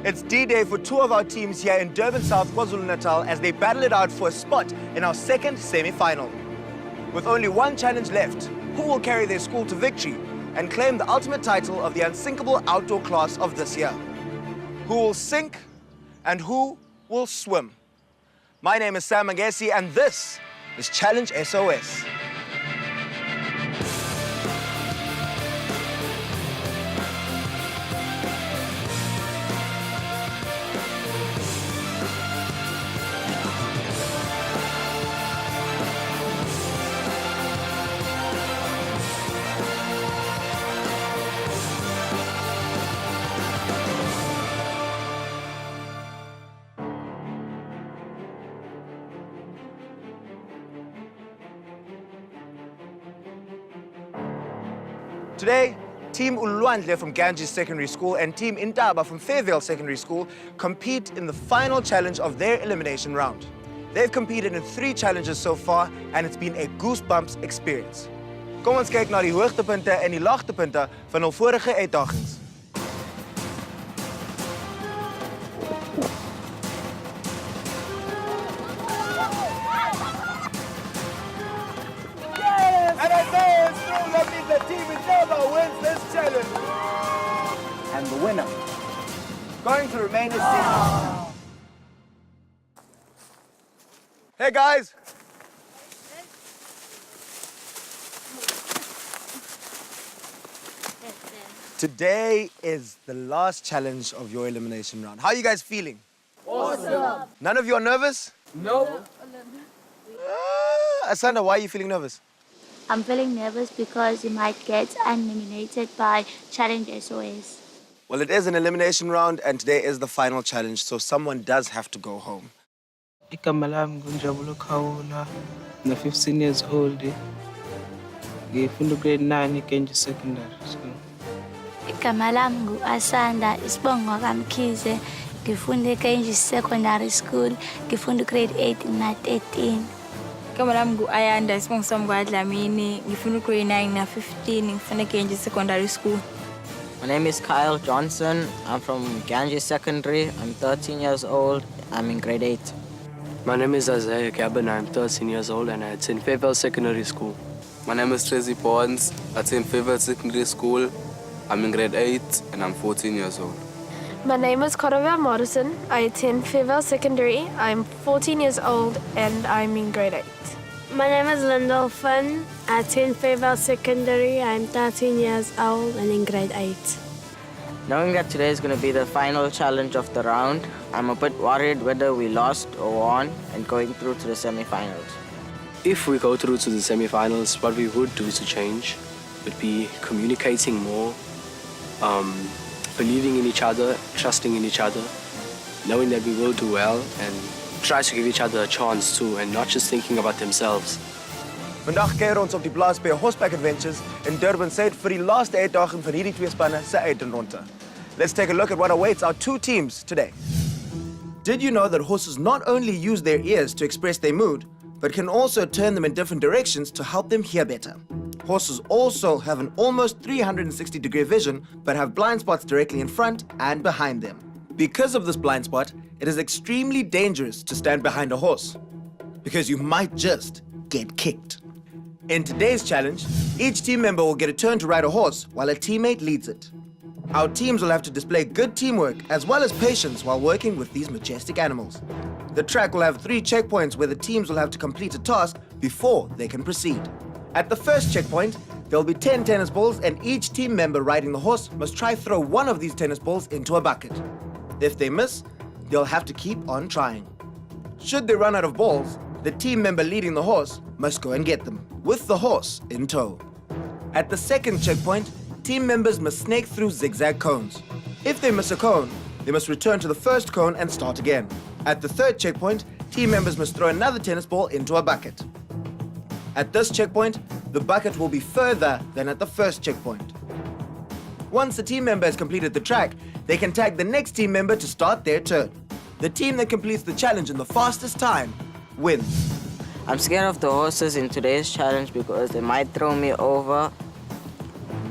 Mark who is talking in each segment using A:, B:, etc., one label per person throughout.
A: It's D-Day for two of our teams here in Durban South, KwaZulu-Natal as they battle it out for a spot in our second semi-final. With only one challenge left, who will carry their school to victory and claim the ultimate title of the unsinkable outdoor class of this year? Who will sink and who will swim? My name is Sam Magesi and this is Challenge SOS. Today, Team Umhlaba from Ganges Secondary School and Team Intaba from Fairvale Secondary School compete in the final challenge of their elimination round. They've competed in 3 challenges so far and it's been a goosebumps experience. Kom ons kyk na die hoogtepunte en die laagtepunte van hul vorige uitdagings. And I know it's true, that means the Team Umhlaba wins this challenge. And the winner, going to remain as team. Hey guys. Today is the last challenge of your elimination round. How are you guys feeling?
B: Awesome.
A: None of you are nervous?
B: No.
A: Asanda, why are you feeling nervous?
C: I'm feeling nervous because you might get eliminated by Challenge SOS.
A: Well, it is an elimination round and today is the final challenge, so someone does have to go home.
D: Igama lami ngunjabulo Khawula, I'm 15 years old. Ngifunda grade 9 eGenji Secondary School.
C: Igama lami ngu-Asanda Isibongo kaMkhize, ngifunda eGenji Secondary School, ngifunda grade 8 na 13.
E: Igama lami ngu-Ayanda Isibongo sami kwaDlamini, ngifunda grade 9 na 15, ngifunda eGenji Secondary School.
F: My name is Kyle Johnson. I'm from Ganges Secondary. I'm 13 years old. I'm in grade 8.
G: My name is Isaiah Gabin. I'm 13 years old and I attend Fairvale Secondary School.
H: My name is Tracy Bonds. I attend Fairvale Secondary School. I'm in grade 8 and I'm 14 years old.
I: My name is Corovia Morrison. I attend Fairvale Secondary. I'm 14 years old and I'm in grade 8.
J: My name is Lyndall Finn. I attend Fairvale Secondary. I'm 13 years old and in grade 8.
F: Knowing that today is going to be the final challenge of the round, I'm a bit worried whether we lost or won and going through to the semi-finals.
G: If we go through to the semi-finals, what we would do to change would be communicating more, believing in each other, trusting in each other, knowing that we will do well and try to give each other a chance too and not just thinking about themselves.
A: Vandag keer ons op die plaas by Horseback Adventures in Durban South vir die laaste uitdaging van hierdie 2 spanne se uitronde. Let's take a look at what awaits our 2 teams today. Did you know that horses not only use their ears to express their mood, but can also turn them in different directions to help them hear better? Horses also have an almost 360-degree vision, but have blind spots directly in front and behind them. Because of this blind spot, it is extremely dangerous to stand behind a horse, because you might just get kicked. In today's challenge, each team member will get a turn to ride a horse while a teammate leads it. Our teams will have to display good teamwork as well as patience while working with these majestic animals. The track will have 3 checkpoints where the teams will have to complete a task before they can proceed. At the first checkpoint, there will be 10 tennis balls and each team member riding the horse must try throw one of these tennis balls into a bucket. If they miss, they'll have to keep on trying. Should they run out of balls, the team member leading the horse must go and get them, with the horse in tow. At the second checkpoint, team members must snake through zigzag cones. If they miss a cone, they must return to the first cone and start again. At the third checkpoint, team members must throw another tennis ball into a bucket. At this checkpoint, the bucket will be further than at the first checkpoint. Once the team member has completed the track, they can tag the next team member to start their turn. The team that completes the challenge in the fastest time wins.
F: I'm scared of the horses in today's challenge because they might throw me over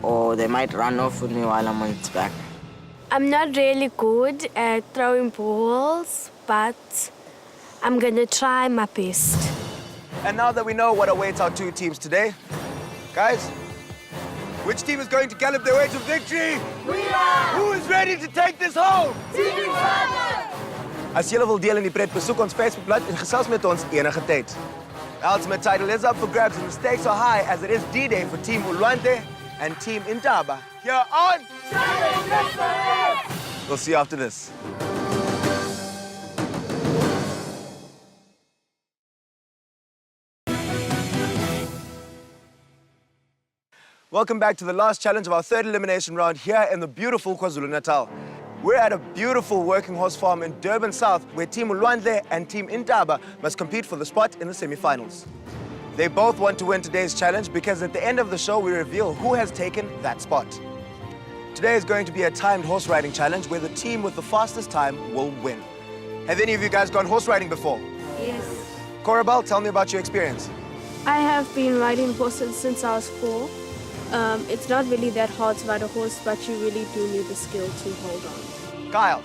F: or they might run off with me while I'm on its back.
J: I'm not really good at throwing balls, but I'm gonna try my best.
A: And now that we know what awaits our two teams today, guys, which team is going to gallop their way to victory?
B: We are!
A: Who is ready to take this home?
B: Team Umhlaba!
A: As julle wil deel in die pret, besoek ons Facebookblad en gesels met ons enige tyd. The ultimate title is up for grabs and the stakes are high as it is D-Day for Team Umhlaba and Team Umhlaba. Here on We'll see you after this. Welcome back to the last challenge of our third elimination round here in the beautiful KwaZulu-Natal. We're at a beautiful working horse farm in Durban South where Team Umhlaba and Team Umhlaba must compete for the spot in the semi-finals. They both want to win today's challenge because at the end of the show we reveal who has taken that spot. Today is going to be a timed horse riding challenge where the team with the fastest time will win. Have any of you guys gone horse riding before?
I: Yes.
A: Corabelle, tell me about your experience.
I: I have been riding horses since I was 4. It's not really that hard to ride a horse, but you really do need the skill to hold on.
A: Kyle,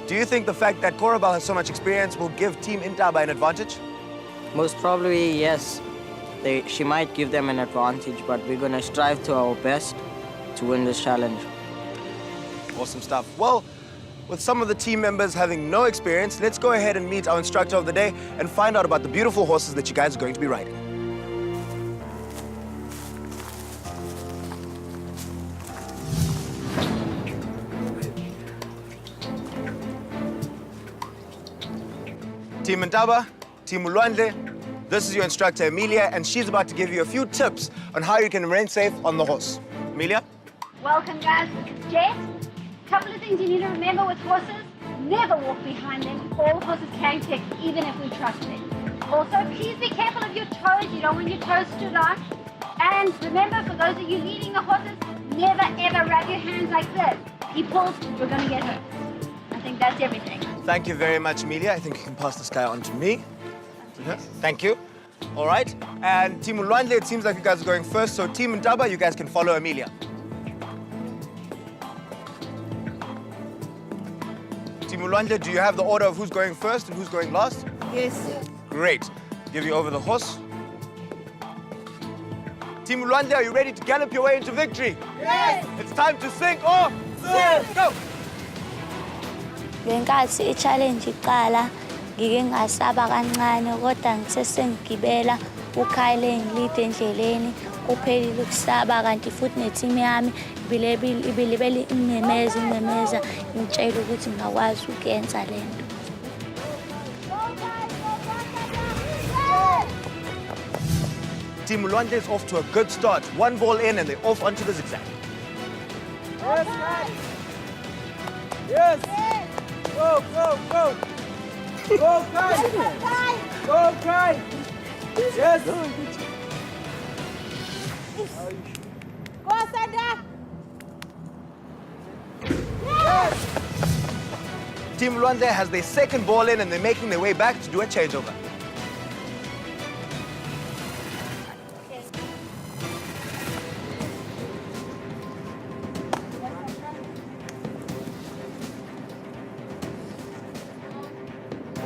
A: do you think the fact that Corabelle has so much experience will give Team Umhlaba an advantage?
F: Most probably, yes. She might give them an advantage, but we're going to strive to our best to win this challenge.
A: Awesome stuff. Well, with some of the team members having no experience, let's go ahead and meet our instructor of the day and find out about the beautiful horses that you guys are going to be riding. Team Umhlaba, Team Umhlaba, this is your instructor, Amelia, and she's about to give you a few tips on how you can remain safe on the horse. Amelia?
K: Welcome, guys. Jet, couple of things you need to remember with horses. Never walk behind them. All horses can kick, even if we trust them. Also, please be careful of your toes. You don't want your toes stood on. And remember, for those of you leading the horses, never ever wrap your hands like this. He pulls, you're going to get hurt. I think that's everything.
A: Thank you very much, Amelia. I think you can pass this guy on to me. Thank you. All right. And Team Umhlaba, it seems like you guys are going first. So Team Umhlaba, you guys can follow Amelia. Team Umhlaba, do you have the order of who's going first and who's going last?
E: Yes.
A: Great. Give you over the horse. Team Umhlaba, are you ready to gallop your way into victory?
B: Yes!
A: It's time to sink or swim. Go!
C: Ngenkathi i-challenge iqala ngike ngasaba kancane kodwa ngithe sengigibela uKyle engilide endleleni kuphelile ukusaba kanti futhi neteam yami ibilibele ingimemeza ngitshela ukuthi ngakwazi ukuyenza lento.
A: Team Umhlaba is off to a good start. One ball in and they're off onto the zigzag.
B: Yes, guys! Yes! Go, go, go! Go, Kai! Go, Kai! Yes!
K: Go, Sada!
B: Yes!
A: Team Umhlaba has their second ball in and they're making their way back to do a changeover.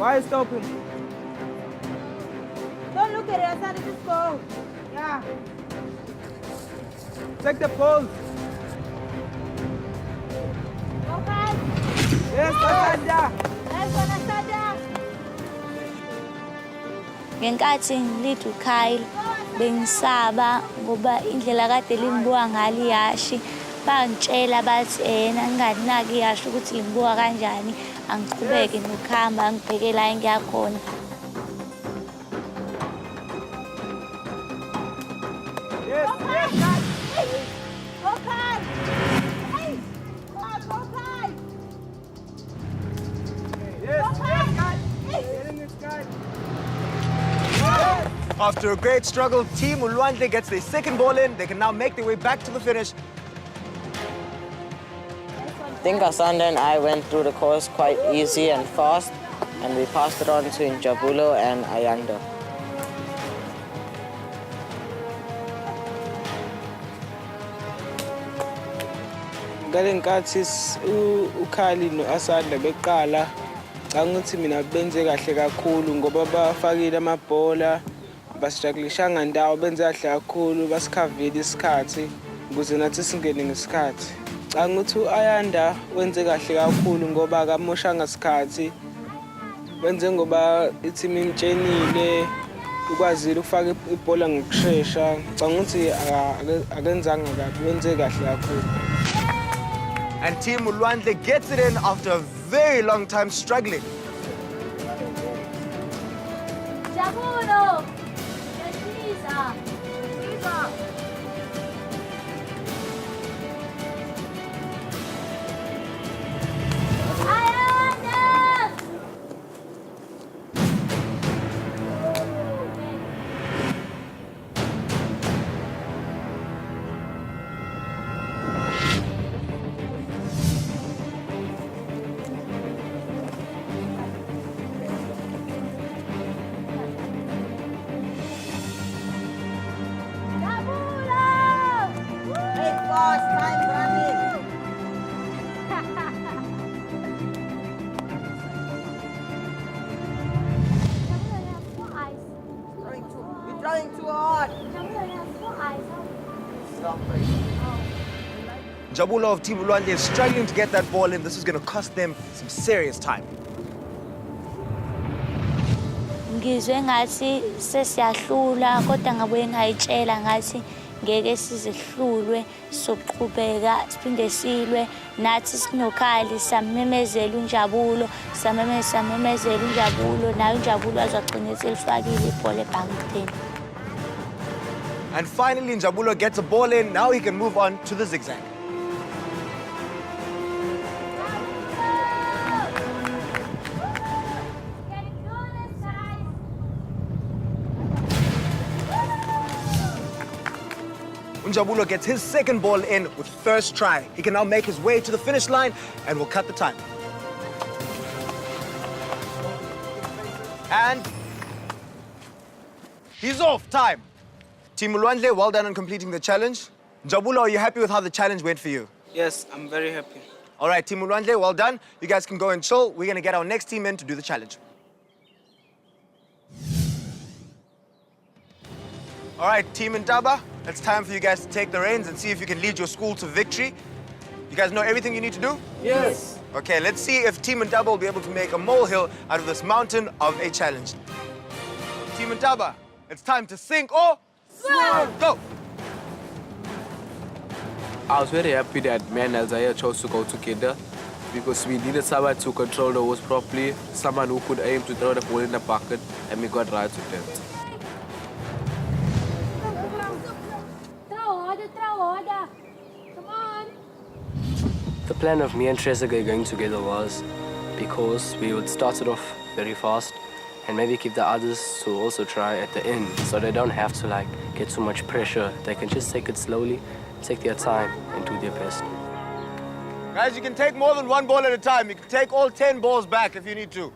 B: Why stop him?
K: Don't look at it, Sada, just go. Yeah.
B: Check the poles.
K: Okay.
B: Yes, Asanda.
K: Let's go, Sada.
C: Ngenkathi ngilide uKyle bengisaba ngoba indlela kade limbuka ngalo iyashi bangitshela bathi nginganaki iyashi ukuthi limbuka kanjani angiqhubeke nokuhamba ngibheke la engiyakhona.
B: Yes, yes, guys.
K: Okay. Hey. Okay.
B: Yes, yes, guys. Get in this guy. Yes.
A: After a great struggle, Team Umhlaba gets their second ball in. They can now make their way back to the finish.
F: I think Asanda and I went through the course quite easy and fast, and we passed it on to Njabulo and Ayanda.
D: ngale nkathi uKhali no-Asanda beqala ngicabanga ukuthi mina benze kahle kakhulu ngoba bafakile amabhola basijakulishanga ndawo benze kahle kakhulu basikhavile isikhathi ukuze nathi singene ngesikhathi. Ngicabanga ukuthi u-Ayanda wenze kahle kakhulu ngoba akamoshanga isikhathi wenze ngoba i-team imtshenile ukwazile ukufaka ibhola ngokushesha. Ngicabanga ukuthi akenzanga kabi wenze kahle kakhulu.
A: And Team Umhlaba gets it in after a very long time struggling.
C: Jabulo! Lisa!
A: Jabulo of Team Umhlaba is struggling to get that ball in. This is going to cost them some serious time.
C: Ngizwe ngathi sesiyahlula kodwa ngabuye ngayitshela ngathi ngeke sizihlulwe soqhubeka siphinde silwe nathi sinoKhali samemezela uNjabulo samemezela uNjabulo naye uNjabulo azogcina selifakile ibhola ebhankeni.
A: And finally, Jabulo gets a ball in. Now he can move on to the zigzag. Jabulo gets his second ball in with first try. He can now make his way to the finish line and will cut the time. And he's off. Time. Team Umhlaba, well done on completing the challenge. Jabulo, are you happy with how the challenge went for you?
D: Yes, I'm very happy.
A: All right, Team Umhlaba, well done. You guys can go and chill. We're going to get our next team in to do the challenge. All right, Team Umhlaba, it's time for you guys to take the reins and see if you can lead your school to victory. You guys know everything you need to do?
B: Yes.
A: Okay, let's see if Team Umhlaba will be able to make a molehill out of this mountain of a challenge. Team Umhlaba, it's time to sink or swim. Go!
H: I was very happy that me and Alzaya chose to go together because we needed someone to control the hose properly, someone who could aim to throw the ball in the bucket, and we got right with that.
C: Come on.
G: The plan of me and Trezeguet going together was because we would start it off very fast and maybe keep the others to also try at the end so they don't have to get too much pressure. They can just take it slowly, take their time and do their best.
A: Guys, you can take more than one ball at a time. You can take all 10 balls back if you need to.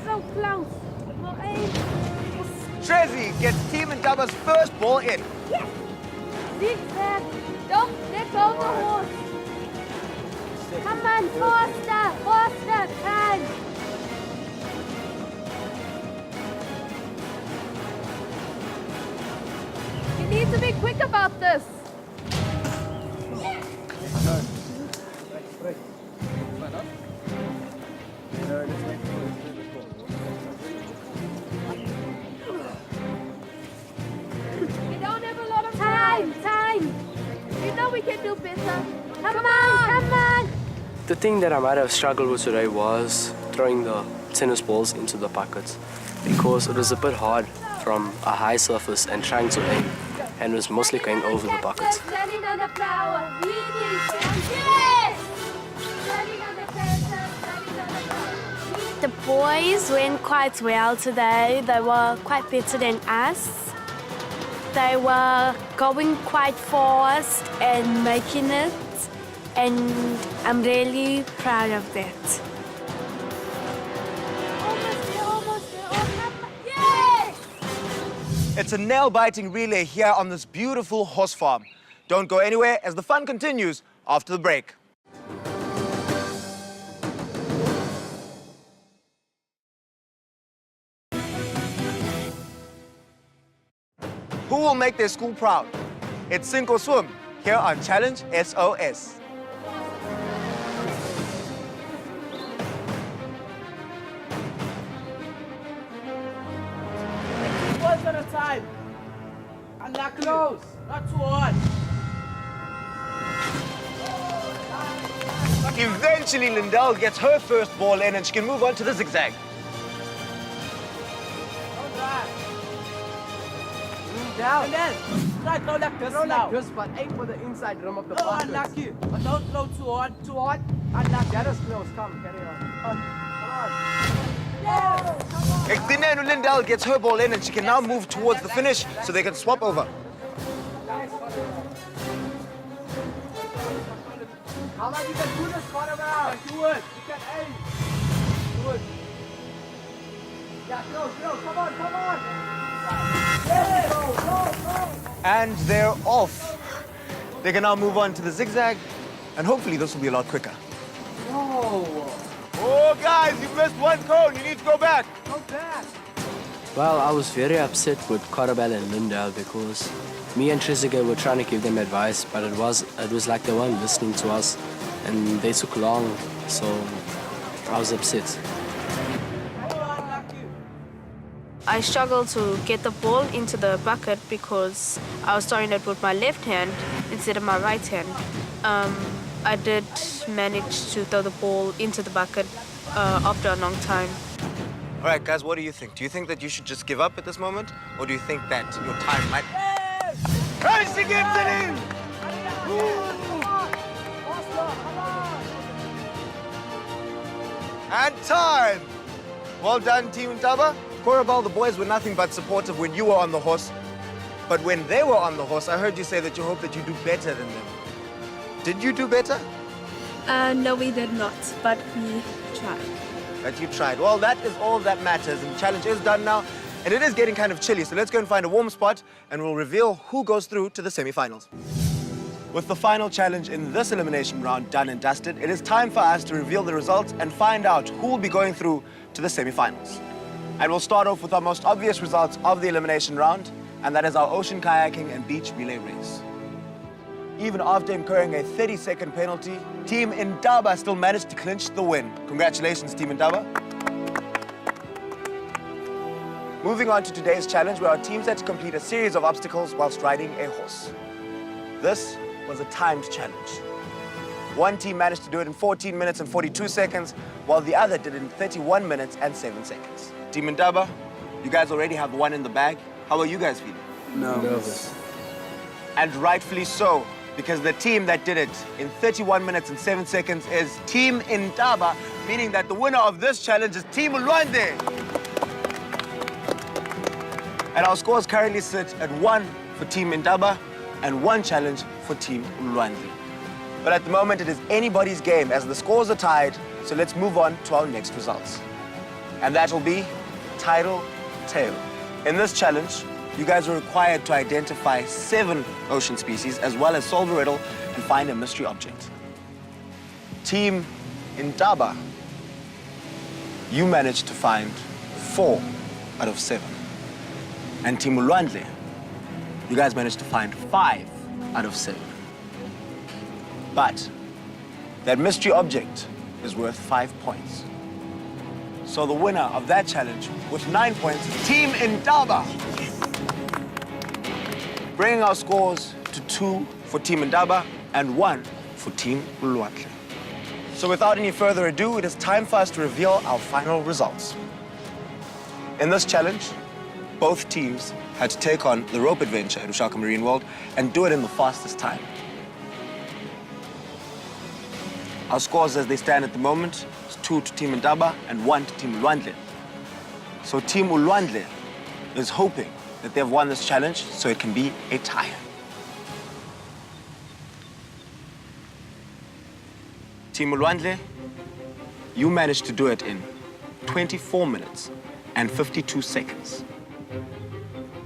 I: So close.
A: Trezi gets Team Umhlaba's first ball in.
I: Yes. Zigzag. Don't let go of the horse. Come on, faster, time. You need to be quick about this. We don't have a lot of time. You know we can do better. Come on.
G: The thing that I might have struggled with today was throwing the tennis balls into the buckets because it was a bit hard from a high surface and trying to aim, and it was mostly going over the buckets.
C: Standing on the flower.
J: The boys went quite well today. They were quite better than us. They were going quite fast and making it, and I'm really proud of that.
C: Almost there. Yes!
A: It's a nail-biting relay here on this beautiful horse farm. Don't go anywhere as the fun continues after the break. Who will make their school proud? It's sink or swim here on Challenge SOS.
B: One at a time. And not close. Not too hard.
A: Eventually, Lindell gets her first ball in and she can move on to the zigzag.
B: Down. And then, try throw like this now.
G: This, but aim for the inside rim of the
B: Oh,
G: bucket.
B: unlucky. But don't throw too hard. Too hard. Unlucky.
G: Get us close. Come, carry on. Come on.
A: Ektinenu Lindell gets her ball in and she can now move towards the finish so they can swap over.
B: How about you can do this quarterback? Do it. You can aim. Do it. Yeah, go. Come on. Yeah. Go.
A: And they're off. They can now move on to the zigzag and hopefully this will be a lot quicker.
B: Whoa.
A: Oh, guys, you missed one cone. You need to go back.
B: Go back.
G: Well, I was very upset with Corabel and Lindell because me and Trezeguet were trying to give them advice, but it was like they weren't listening to us and they took long, so I was upset.
I: I struggled to get the ball into the bucket because I was throwing it with my left hand instead of my right hand. I did manage to throw the ball into the bucket after a long time.
A: All right, guys, what do you think? Do you think that you should just give up at this moment? Or do you think that your time might... Hey, she gets it in! And time! Well done, Team Umhlaba. Corabel, the boys were nothing but supportive when you were on the horse. But when they were on the horse, I heard you say that you hope that you do better than them. Did you do better?
I: No, we did not, but we tried.
A: That you tried. Well, that is all that matters, and the challenge is done now, and it is getting kind of chilly, so let's go and find a warm spot, and we'll reveal who goes through to the semi-finals. With the final challenge in this elimination round done and dusted, it is time for us to reveal the results and find out who will be going through to the semi-finals. And we'll start off with our most obvious results of the elimination round, and that is our ocean kayaking and beach relay race. Even after incurring a 30-second penalty, Team Umhlaba still managed to clinch the win. Congratulations, Team Umhlaba. Moving on to today's challenge, where our teams had to complete a series of obstacles whilst riding a horse. This was a timed challenge. One team managed to do it in 14 minutes and 42 seconds, while the other did it in 31 minutes and 7 seconds. Team Umhlaba, you guys already have one in the bag. How are you guys feeling?
H: Nervous.
A: And rightfully so, because the team that did it in 31 minutes and 7 seconds is Team Umhlaba, meaning that the winner of this challenge is Team Ulwandle. And our scores currently sit at 1 for Team Umhlaba and 1 challenge for Team Ulwandle. But at the moment, it is anybody's game as the scores are tied, so let's move on to our next results. And that will be Tidal Tail. In this challenge, you guys are required to identify 7 ocean species as well as solve a riddle and find a mystery object. Team Umhlaba, you managed to find 4 out of 7. And Team Ulwandle, you guys managed to find 5 out of 7. But that mystery object is worth 5 points. So the winner of that challenge with 9 points is Team Umhlaba, bringing our scores to 2 for Team Umhlaba and 1 for Team Ulwandle. So without any further ado, it is time for us to reveal our final results. In this challenge, both teams had to take on the rope adventure at Ushaka Marine World and do it in the fastest time. Our scores as they stand at the moment is 2 to Team Umhlaba and 1 to Team Ulwandle. So Team Ulwandle is hoping that they've won this challenge so it can be a tie. Team Ulwandle, you managed to do it in 24 minutes and 52 seconds.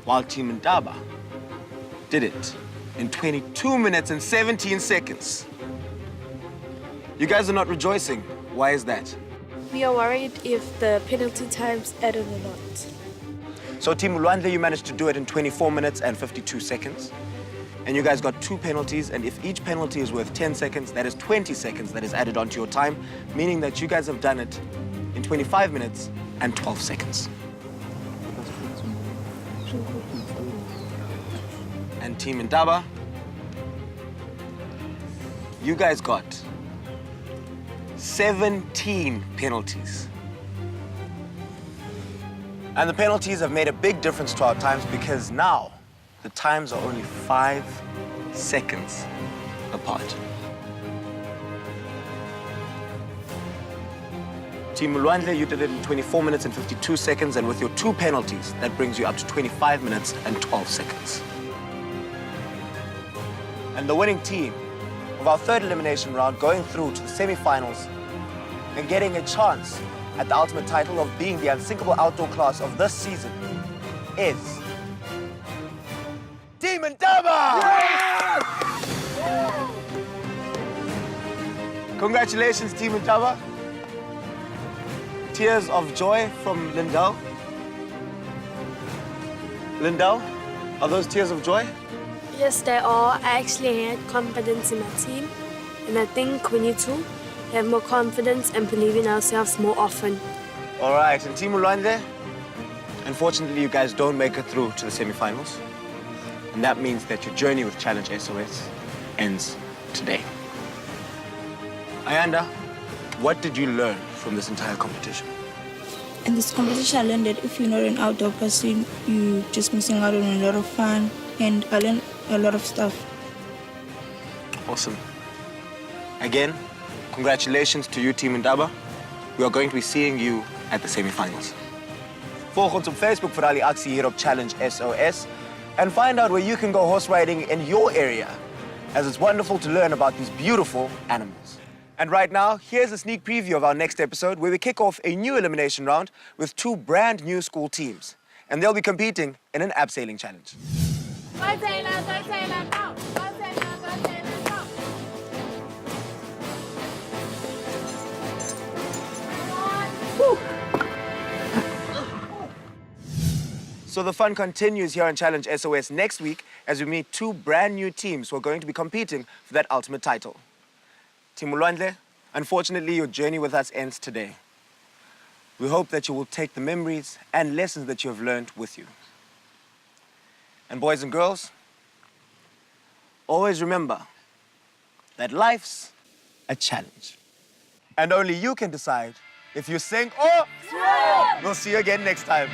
A: while Team Umhlaba did it in 22 minutes and 17 seconds. You guys are not rejoicing. Why is that?
J: We are worried if the penalty times added or not.
A: So Team Ulwandle, you managed to do it in 24 minutes and 52 seconds. And you guys got 2 penalties, and if each penalty is worth 10 seconds, that is 20 seconds that is added onto your time, meaning that you guys have done it in 25 minutes and 12 seconds. And Team Umhlaba, you guys got 17 penalties. And the penalties have made a big difference to our times because now the times are only 5 seconds apart. Team Ulwandle, you did it in 24 minutes and 52 seconds, and with your 2 penalties, that brings you up to 25 minutes and 12 seconds. And the winning team of our 3rd elimination round going through to the semi-finals and getting a chance at the ultimate title of being the unsinkable outdoor class of this season is Team Umhlaba! Yes! Congratulations, Team Umhlaba. Tears of joy from Lindell. Lindell, are those tears of joy?
J: Yes, they are. I actually had confidence in my team, and I think we need to have more confidence and believe in ourselves more often.
A: All right, and Team Ulwandle, unfortunately, you guys don't make it through to the semi-finals. And that means that your journey with Challenge SOS ends today. Ayanda, what did you learn from this entire competition?
E: In this competition, I learned that if you're not an outdoor person, you're just missing out on a lot of fun, and I learned a lot of stuff.
A: Awesome. Again, congratulations to you, Team Umhlaba. We are going to be seeing you at the semi-finals. Volg ons op Facebook vir al die aksie hier op Challenge SOS and find out where you can go horse riding in your area, as it's wonderful to learn about these beautiful animals. And right now, here's a sneak preview of our next episode where we kick off a new elimination round with 2 brand new school teams. And they'll be competing in an abseiling challenge.
B: Go Taylor, go Taylor, go! Go Taylor, go Taylor, go!
A: So the fun continues here on Challenge SOS next week as we meet 2 brand new teams who are going to be competing for that ultimate title. Team Ulwandle, unfortunately, your journey with us ends today. We hope that you will take the memories and lessons that you have learned with you. And boys and girls, always remember that life's a challenge. And only you can decide if you sink or swim. We'll see you again next time.